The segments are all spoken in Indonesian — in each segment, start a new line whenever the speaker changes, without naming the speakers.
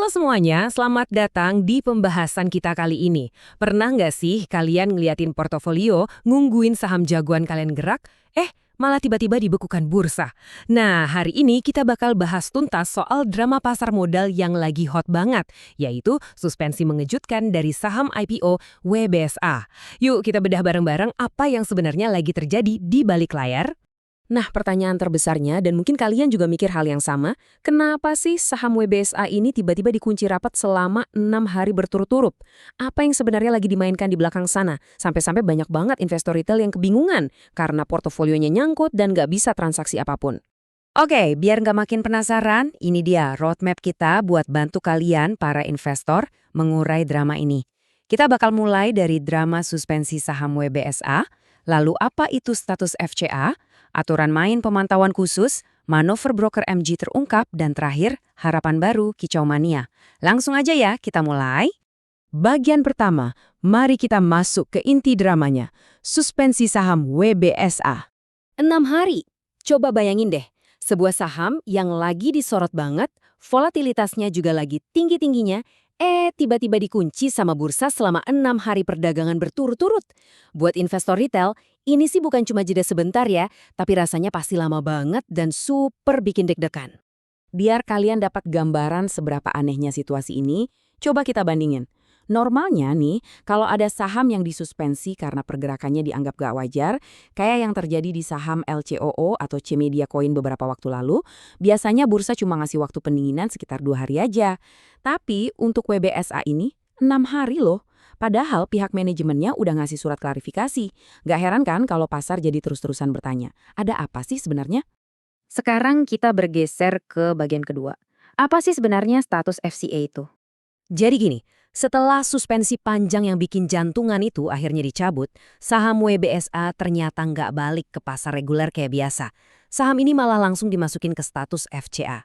Halo semuanya, selamat datang di pembahasan kita kali ini. Pernah nggak sih kalian ngeliatin portofolio, ngungguin saham jagoan kalian gerak, malah tiba-tiba dibekukan bursa? Nah, hari ini kita bakal bahas tuntas soal drama pasar modal yang lagi hot banget, yaitu suspensi mengejutkan dari saham IPO WBSA. Yuk kita bedah bareng-bareng apa yang sebenarnya lagi terjadi di balik layar. Nah, pertanyaan terbesarnya, dan mungkin kalian juga mikir hal yang sama, kenapa sih saham WBSA ini tiba-tiba dikunci rapat selama 6 hari berturut-turut? Apa yang sebenarnya lagi dimainkan di belakang sana? Sampai-sampai banyak banget investor retail yang kebingungan karena portofolionya nyangkut dan nggak bisa transaksi apapun. Oke, biar nggak makin penasaran, ini dia roadmap kita buat bantu kalian, para investor, mengurai drama ini. Kita bakal mulai dari drama suspensi saham WBSA, lalu apa itu status FCA, aturan main pemantauan khusus, manuver broker MG terungkap, dan terakhir, harapan baru kicau mania. Langsung aja ya, kita mulai. Bagian pertama, mari kita masuk ke inti dramanya, suspensi saham WBSA. 6 hari, coba bayangin deh, sebuah saham yang lagi disorot banget, volatilitasnya juga lagi tinggi-tingginya, tiba-tiba dikunci sama bursa selama 6 hari perdagangan berturut-turut. Buat investor retail, ini sih bukan cuma jeda sebentar ya, tapi rasanya pasti lama banget dan super bikin deg-degan. Biar kalian dapat gambaran seberapa anehnya situasi ini, coba kita bandingin. Normalnya nih, kalau ada saham yang disuspensi karena pergerakannya dianggap gak wajar, kayak yang terjadi di saham LCOO atau C-Media Coin beberapa waktu lalu, biasanya bursa cuma ngasih waktu pendinginan sekitar 2 hari aja. Tapi untuk WBSA ini, 6 hari loh. Padahal pihak manajemennya udah ngasih surat klarifikasi. Gak heran kan kalau pasar jadi terus-terusan bertanya, ada apa sih sebenarnya? Sekarang kita bergeser ke bagian kedua. Apa sih sebenarnya status FCA itu? Jadi gini, setelah suspensi panjang yang bikin jantungan itu akhirnya dicabut, saham WBSA ternyata nggak balik ke pasar reguler kayak biasa. Saham ini malah langsung dimasukin ke status FCA.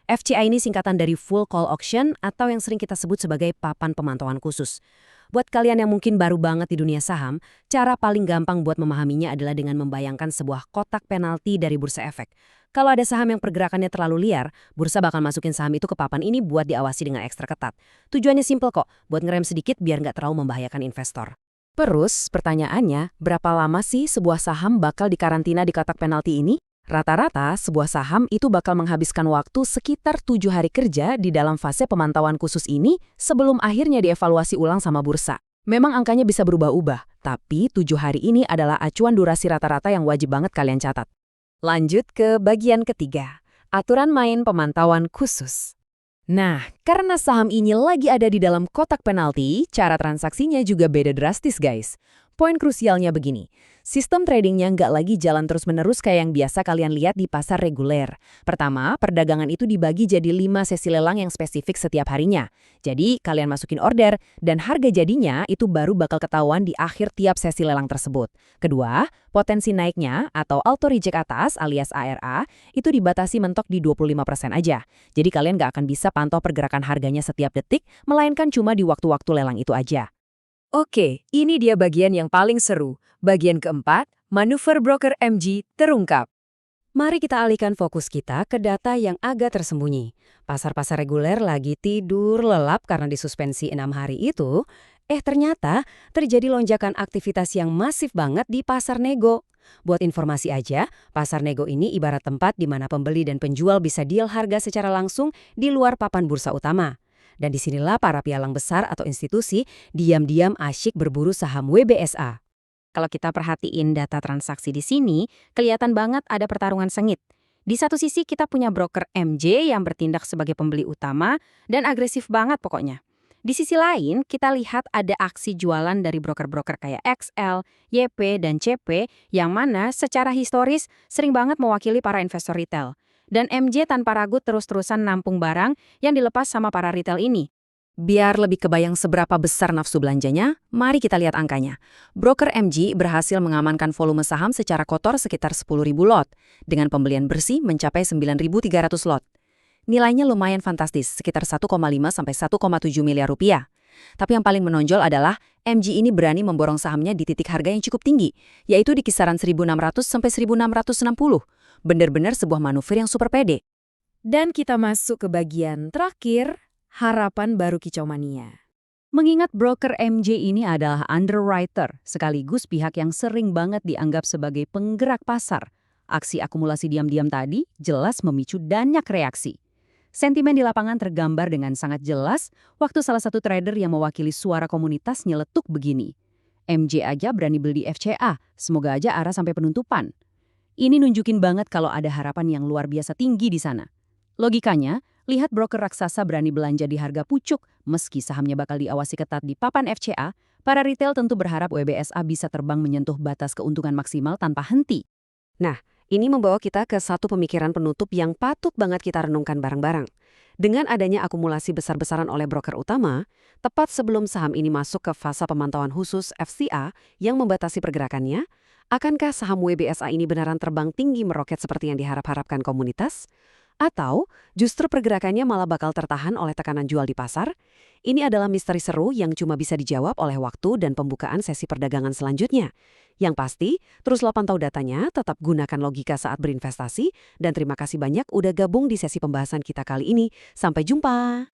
FCA ini singkatan dari Full Call Auction atau yang sering kita sebut sebagai papan pemantauan khusus. Buat kalian yang mungkin baru banget di dunia saham, cara paling gampang buat memahaminya adalah dengan membayangkan sebuah kotak penalti dari bursa efek. Kalau ada saham yang pergerakannya terlalu liar, bursa bakal masukin saham itu ke papan ini buat diawasi dengan ekstra ketat. Tujuannya simpel kok, buat ngerem sedikit biar nggak terlalu membahayakan investor. Terus, pertanyaannya, berapa lama sih sebuah saham bakal dikarantina di kotak penalti ini? Rata-rata, sebuah saham itu bakal menghabiskan waktu sekitar 7 hari kerja di dalam fase pemantauan khusus ini sebelum akhirnya dievaluasi ulang sama bursa. Memang angkanya bisa berubah-ubah, tapi 7 hari ini adalah acuan durasi rata-rata yang wajib banget kalian catat. Lanjut ke bagian ketiga, aturan main pemantauan khusus. Nah, karena saham ini lagi ada di dalam kotak penalti, cara transaksinya juga beda drastis guys. Poin krusialnya begini, sistem tradingnya nggak lagi jalan terus-menerus kayak yang biasa kalian lihat di pasar reguler. Pertama, perdagangan itu dibagi jadi 5 sesi lelang yang spesifik setiap harinya. Jadi, kalian masukin order, dan harga jadinya itu baru bakal ketahuan di akhir tiap sesi lelang tersebut. Kedua, potensi naiknya atau auto reject atas alias ARA itu dibatasi mentok di 25% aja. Jadi kalian nggak akan bisa pantau pergerakan harganya setiap detik, melainkan cuma di waktu-waktu lelang itu aja. Oke, ini dia bagian yang paling seru. Bagian keempat, manuver broker MG terungkap. Mari kita alihkan fokus kita ke data yang agak tersembunyi. Pasar-pasar reguler lagi tidur lelap karena disuspensi 6 hari itu, ternyata terjadi lonjakan aktivitas yang masif banget di pasar nego. Buat informasi aja, pasar nego ini ibarat tempat di mana pembeli dan penjual bisa deal harga secara langsung di luar papan bursa utama. Dan disinilah para pialang besar atau institusi diam-diam asyik berburu saham WBSA. Kalau kita perhatiin data transaksi di sini, kelihatan banget ada pertarungan sengit. Di satu sisi kita punya broker MJ yang bertindak sebagai pembeli utama dan agresif banget pokoknya. Di sisi lain, kita lihat ada aksi jualan dari broker-broker kayak XL, YP, dan CP yang mana secara historis sering banget mewakili para investor retail. Dan MJ tanpa ragu terus-terusan nampung barang yang dilepas sama para retail ini. Biar lebih kebayang seberapa besar nafsu belanjanya, mari kita lihat angkanya. Broker MG berhasil mengamankan volume saham secara kotor sekitar 10.000 lot, dengan pembelian bersih mencapai 9.300 lot. Nilainya lumayan fantastis, sekitar 1,5 sampai 1,7 miliar rupiah. Tapi yang paling menonjol adalah MG ini berani memborong sahamnya di titik harga yang cukup tinggi, yaitu di kisaran 1.600 sampai 1.660. Benar-benar sebuah manuver yang super pede. Dan kita masuk ke bagian terakhir,
harapan baru kicau mania. Mengingat broker MJ ini adalah underwriter, sekaligus pihak yang sering banget dianggap sebagai penggerak pasar. Aksi akumulasi diam-diam tadi jelas memicu banyak reaksi. Sentimen di lapangan tergambar dengan sangat jelas waktu salah satu trader yang mewakili suara komunitas nyeletuk begini. MJ aja berani beli di FCA, semoga aja arah sampai penutupan. Ini nunjukin banget kalau ada harapan yang luar biasa tinggi di sana. Logikanya, lihat broker raksasa berani belanja di harga pucuk, meski sahamnya bakal diawasi ketat di papan FCA, para retail tentu berharap WBSA bisa terbang menyentuh batas keuntungan maksimal tanpa henti.
Nah, ini membawa kita ke satu pemikiran penutup yang patut banget kita renungkan bareng-bareng. Dengan adanya akumulasi besar-besaran oleh broker utama, tepat sebelum saham ini masuk ke fase pemantauan khusus FCA yang membatasi pergerakannya, akankah saham WBSA ini beneran terbang tinggi meroket seperti yang diharap-harapkan komunitas? Atau justru pergerakannya malah bakal tertahan oleh tekanan jual di pasar? Ini adalah misteri seru yang cuma bisa dijawab oleh waktu dan pembukaan sesi perdagangan selanjutnya. Yang pasti, teruslah pantau datanya, tetap gunakan logika saat berinvestasi, dan terima kasih banyak udah gabung di sesi pembahasan kita kali ini. Sampai jumpa!